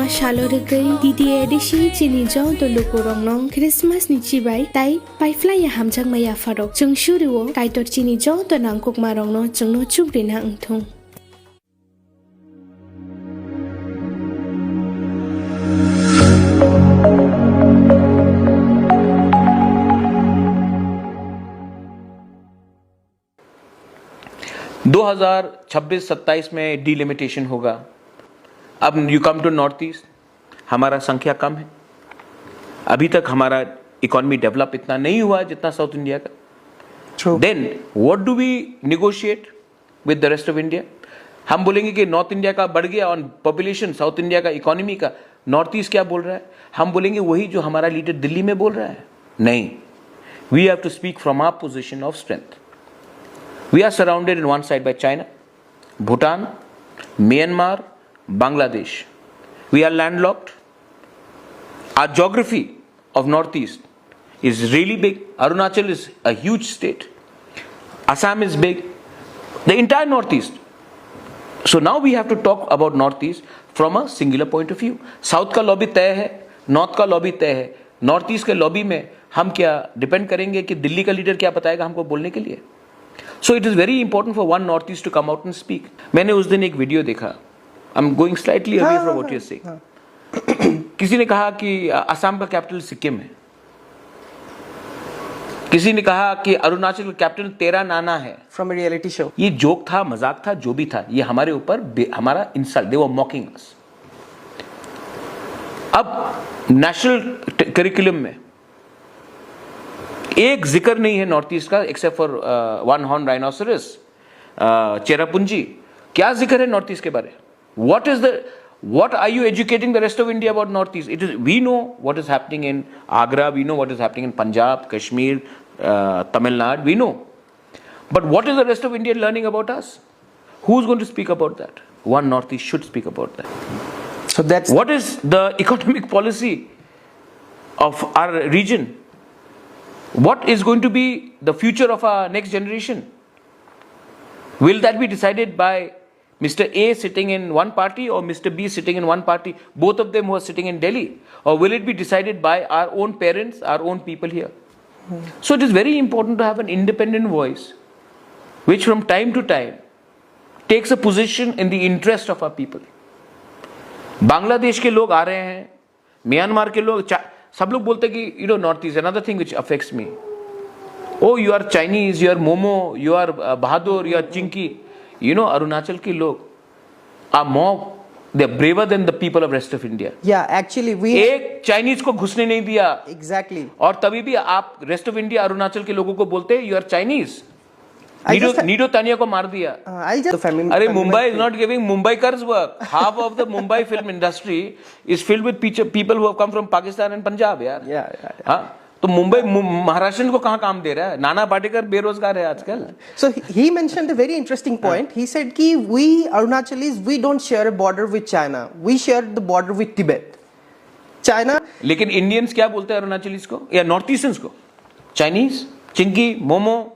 Shalorgay, Didi Edishi, Chini Joe, the Lukurong, Christmas Nichibai, Tai, by Fly Hamjang Maya Faro, Chung Shuruo, Kaito Chini Joe, the Nankuk Marono, Chung no Chubrin Hang Tung. $2026 27 में delimitation होगा। अब you come to north east, हमारा संख्या कम है, अभी तक हमारा economy develop इतना नहीं हुआ जितना साउथ इंडिया का। Then what do we negotiate with the rest of India? हम बोलेंगे कि नॉर्थ इंडिया का बढ़ गया ऑन पॉपुलेशन, साउथ इंडिया का इकोनॉमी का, नॉर्थ ईस्ट क्या बोल रहा है? हम बोलेंगे वही जो हमारा लीडर दिल्ली में बोल रहा है? नहीं, we have to speak from our position of strength. We are surrounded on one side by China, Bhutan, Myanmar, Bangladesh. We are landlocked. Our geography of Northeast is really big. Arunachal is a huge state. Assam is big. The entire Northeast. So now we have to talk about Northeast from a singular point of view. South का lobby तय है, North का lobby तय है. Northeast के lobby में हम क्या depend करेंगे कि दिल्ली का लीडर क्या बताएगा हमको बोलने के लिए? So it is very important for one Northeast to come out and speak. मैंने उस दिन एक वीडियो देखा. I'm going slightly away from what you're saying. किसी ने कहा कि असम का कैपिटल सिक्किम है. किसी ने कहा कि अरुणाचल का कैपिटल तेरा नाना है. From a reality show. ये जोक था, मजाक था, जो भी था, ये हमारे ऊपर हमारा insult. They were mocking us. अब नेशनल करिकुलम में एक जिक्र नहीं है नॉर्थ ईस्ट का except for one horn rhinoceros, Cherrapunji. क्या जिक्र है नॉर्थ ईस्ट के बारे? what are you educating the rest of India about North East? We know what is happening in Agra, we know what is happening in Punjab, Kashmir, Tamil Nadu, we know. But what is the rest of India learning about us? Who's going to speak about that? One North East should speak about that. So that's what is the economic policy of our region? What is going to be the future of our next generation? Will that be decided by Mr. A sitting in one party or Mr. B sitting in one party, both of them who are sitting in Delhi? Or will it be decided by our own parents, our own people here? So it is very important to have an independent voice which from time to time takes a position in the interest of our people. Bangladesh के लोग आ रहे हैं, Myanmar के लोग, सब लोग बोलते हैं कि north east, another thing which affects me. Oh, you are Chinese, you are Momo, you are Bahadur, you are Chinky. Arunachal के लोग are more, they are braver than the people of rest of India. Yeah, actually we एक Chinese को घुसने नहीं दिया. Exactly. और तभी भी आप रेस्ट ऑफ इंडिया अरुणाचल के लोगों को बोलते हैं you are Chinese. Nido Tania को मार दिया. अरे Mumbai is not giving Mumbaikars work. Half of the Mumbai film industry is filled with people who have come from Pakistan and Punjab. यार. Yeah. हाँ, तो मुंबई महाराष्ट्र को कहाँ काम दे रहा है? नाना पाटेकर बेरोजगार है आजकल. So he mentioned a very interesting point. He said कि we Arunachalis we don't share a border with China. We share the border with Tibet. China. लेकिन इंडियंस क्या बोलते हैं अरुणाचलीज को या नॉर्थ ईस्टर्न्स को? चाइनीज, चिंकी, मोमो.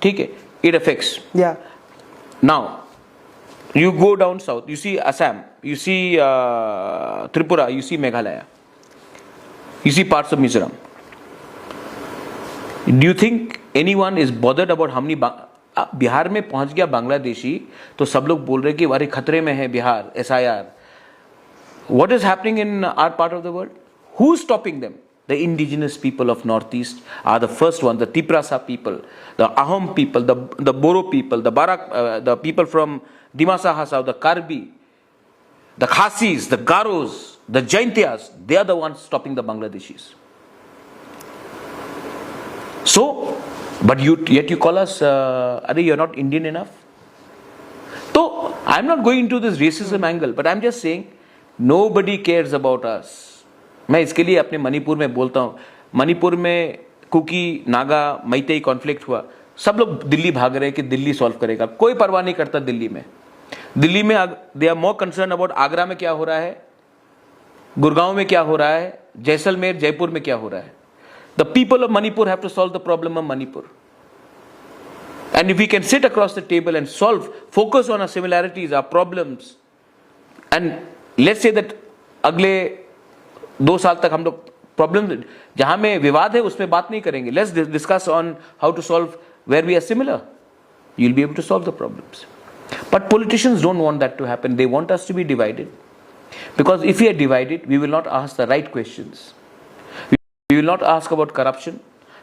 ठीक है, it affects. Yeah. Now, you go down south, you see Assam, you see Tripura, you see Meghalaya, you see parts of Mizoram. Do you think anyone is bothered about how many Bihar में पहुंच गया बांग्लादेशी तो सब लोग बोल रहे कि अरे खतरे में है Bihar, SIR. What is happening in our part of the world? Who's stopping them? The indigenous people of Northeast are the first ones, the Tiprasa people, the Ahom people, the Boro people, the people from Dimasa Hasao, the Karbi, the Khasis, the Garos, the Jaintias, they are the ones stopping the Bangladeshis. So, but yet you call us, you're not Indian enough. So, I'm not going into this racism angle, but I'm just saying, nobody cares about us. मैं इसके लिए अपने मणिपुर में बोलता हूँ. मणिपुर में cookie, Naga, Meitei conflict हुआ, सब लोग दिल्ली भाग रहे हैं कि दिल्ली सॉल्व करेगा. कोई परवाह नहीं करता दिल्ली में. They are more concern about Agra में क्या हो रहा है, गुड़गांव में क्या हो रहा है, जैसलमेर, जयपुर में क्या हो रहा है. The people of Manipur have to solve the problem of Manipur. And if we can sit across the table and solve, focus on our similarities, our problems, and let's say that अगले 2 साल तक हम लोग प्रॉब्लम जहां में विवाद है उसमें बात नहीं करेंगे. Let's discuss on how to solve where we are similar. You will be able to solve the problems. But politicians don't want that to happen. They want us to be divided, because if we are divided, we will not ask the right questions. We will not ask about corruption.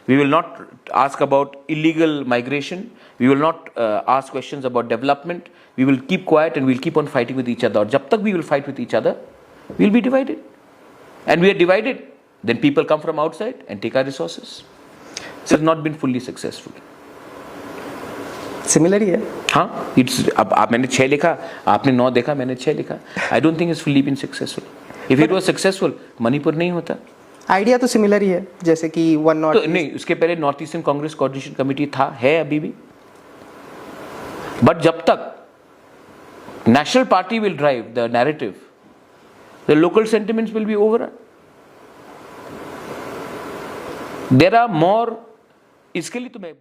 We will not ask about illegal migration. We will not ask questions about development. We will keep quiet and we will keep on fighting with each other. जब तक we will fight with each other, we will be divided. And we are divided. Then people come from outside and take our resources. This has not been fully successful. Similar ही है. हाँ, it's अब आप मैंने 6 लिखा, आपने 9 देखा, मैंने 6 लिखा. I don't think it's fully been successful. If it was successful, Manipur नहीं होता. आइडिया तो सिमिलर ही है, जैसे कि वन नॉट तो नहीं, उसके पहले north eastern Congress coordination committee था, है अभी भी. बट जब तक national party will drive the narrative, the local sentiments will be over. There are more. इसके लिए तो मैं